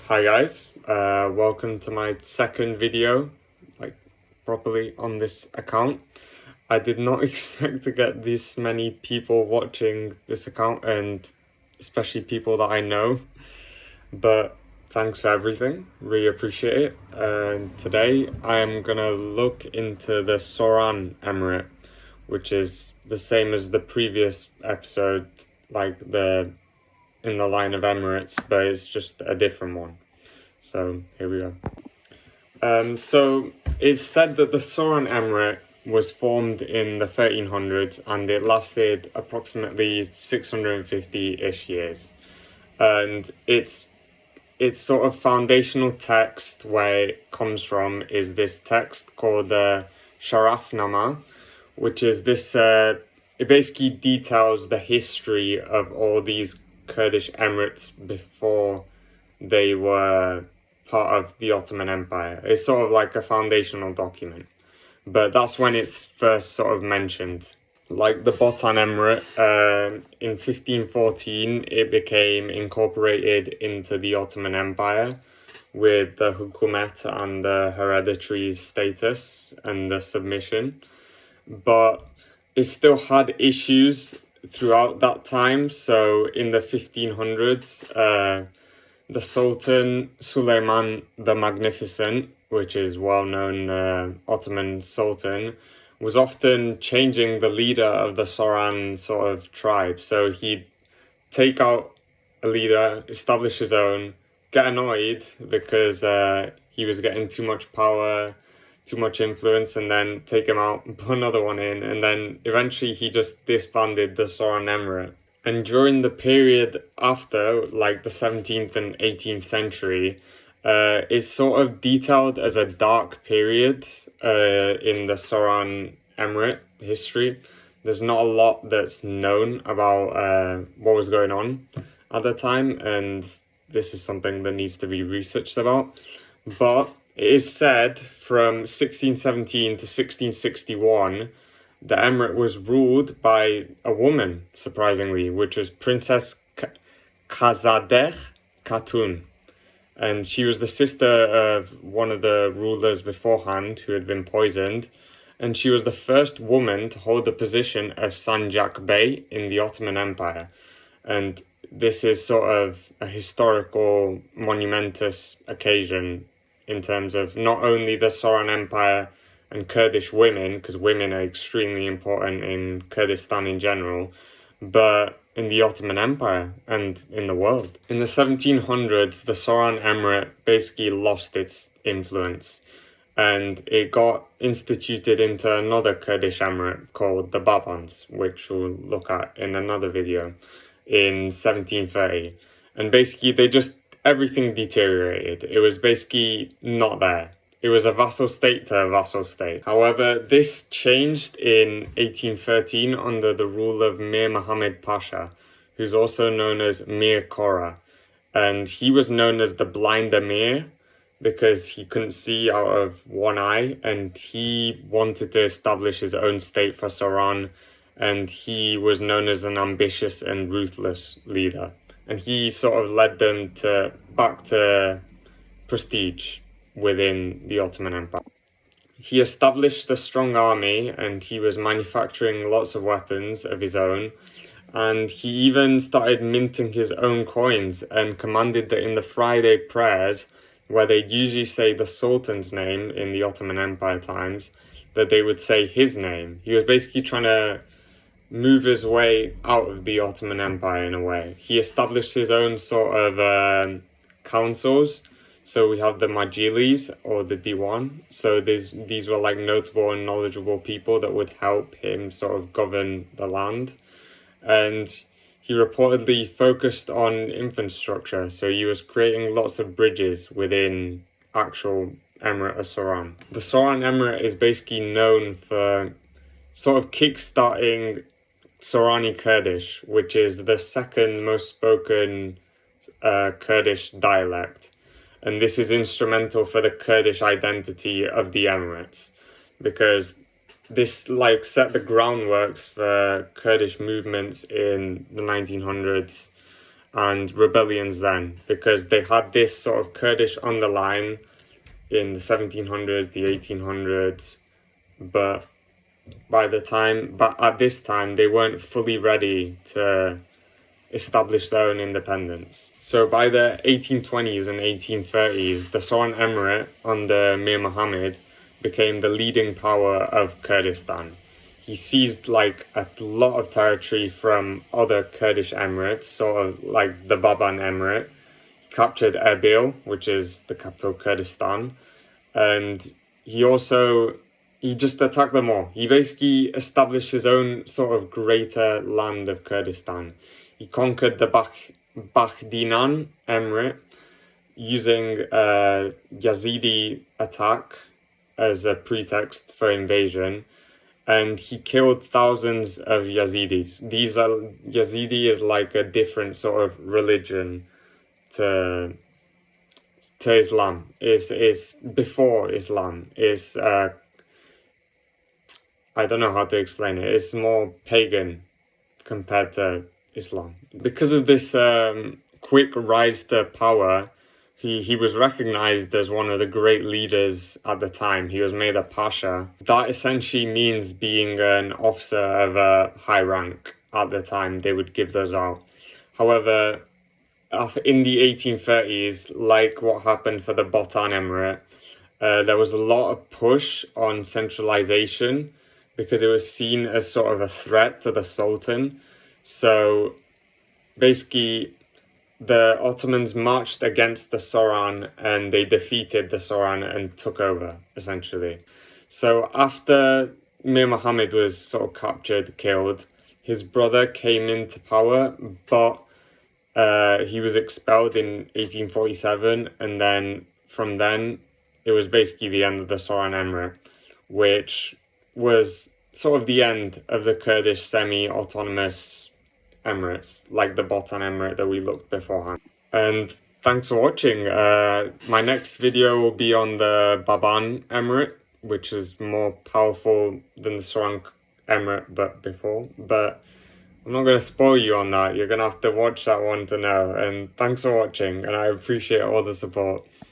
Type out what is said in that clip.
Hi guys, welcome to my second video, properly on this account. I did not expect to get this many people watching this account, and especially people that I know, but thanks for everything, really appreciate it. And today I am gonna look into the Soran Emirate, which is the same as the previous episode, in the line of Emirates, but it's just a different one. So here we go. So it's said that the Soran Emirate was formed in the 1300s and it lasted approximately 650-ish years. And its sort of foundational text where it comes from is this text called the Sharafnama, which is this, it basically details the history of all these Kurdish Emirates before they were part of the Ottoman Empire. It's sort of like a foundational document, but that's when it's first sort of mentioned. Like the Botan Emirate, in 1514, it became incorporated into the Ottoman Empire with the hukumet and the hereditary status and the submission, but it still had issues throughout that time. So in the 1500s, the Sultan Suleiman the Magnificent, which is well-known Ottoman Sultan, was often changing the leader of the Soran sort of tribe. So he'd take out a leader, establish his own, get annoyed because he was getting too much power, too much influence, and then take him out and put another one in, and then eventually he just disbanded the Soran Emirate. And during the period after, like the 17th and 18th century, it's sort of detailed as a dark period in the Soran Emirate history. There's not a lot that's known about what was going on at the time, and this is something that needs to be researched about. But it is said from 1617 to 1661, the emirate was ruled by a woman, surprisingly, which was Princess Khazadegh Khatun. And she was the sister of one of the rulers beforehand who had been poisoned. And she was the first woman to hold the position of Sanjak Bey in the Ottoman Empire. And this is sort of a historical, monumentous occasion in terms of not only the Soran Empire and Kurdish women, because women are extremely important in Kurdistan in general, but in the Ottoman Empire and in the world. In the 1700s, the Soran Emirate basically lost its influence, and it got instituted into another Kurdish emirate called the Babans, which we'll look at in another video, in 1730. And basically everything deteriorated. It was basically not there. It was a vassal state to a vassal state. However, this changed in 1813 under the rule of Mir Muhammad Pasha, who's also known as Mir Kora. And he was known as the blind Emir because he couldn't see out of one eye, and he wanted to establish his own state for Soran, and he was known as an ambitious and ruthless leader. And he sort of led them back to prestige within the Ottoman Empire. He established a strong army, and he was manufacturing lots of weapons of his own, and he even started minting his own coins and commanded that in the Friday prayers, where they'd usually say the Sultan's name in the Ottoman Empire times, that they would say his name. He was basically trying to move his way out of the Ottoman Empire in a way. He established his own sort of councils. So we have the Majilis or the Diwan. So these were like notable and knowledgeable people that would help him sort of govern the land. And he reportedly focused on infrastructure. So he was creating lots of bridges within actual Emirate of Soran. The Soran Emirate is basically known for sort of kickstarting Sorani Kurdish, which is the second most spoken Kurdish dialect. And this is instrumental for the Kurdish identity of the Emirates, because this set the groundworks for Kurdish movements in the 1900s and rebellions then, because they had this sort of Kurdish underline in the 1700s, the 1800s, but at this time, they weren't fully ready to establish their own independence. So by the 1820s and 1830s, the Soran Emirate under Mir Muhammad became the leading power of Kurdistan. He seized like a lot of territory from other Kurdish emirates, sort of like the Baban Emirate. He captured Erbil, which is the capital of Kurdistan, and he just attacked them all. He basically established his own sort of greater land of Kurdistan. He conquered the Bakhdinan Emirate using a Yazidi attack as a pretext for invasion, and he killed thousands of Yazidis. Yazidi is like a different sort of religion to Islam. Is before Islam. I don't know how to explain it. It's more pagan compared to Islam. Because of this quick rise to power, he was recognized as one of the great leaders at the time. He was made a Pasha. That essentially means being an officer of a high rank at the time. They would give those out. However, in the 1830s, like what happened for the Botan Emirate, there was a lot of push on centralization because it was seen as sort of a threat to the Sultan. So basically, the Ottomans marched against the Soran and they defeated the Soran and took over, essentially. So after Mir Muhammad was sort of captured, killed, his brother came into power, but he was expelled in 1847, and then from then, it was basically the end of the Soran Emirate, which was sort of the end of the Kurdish semi-autonomous emirates, like the Botan Emirate that we looked beforehand. And thanks for watching. My next video will be on the Baban Emirate, which is more powerful than the Soran Emirate but I'm not going to spoil you on that. You're going to have to watch that one to know. And thanks for watching, and I appreciate all the support.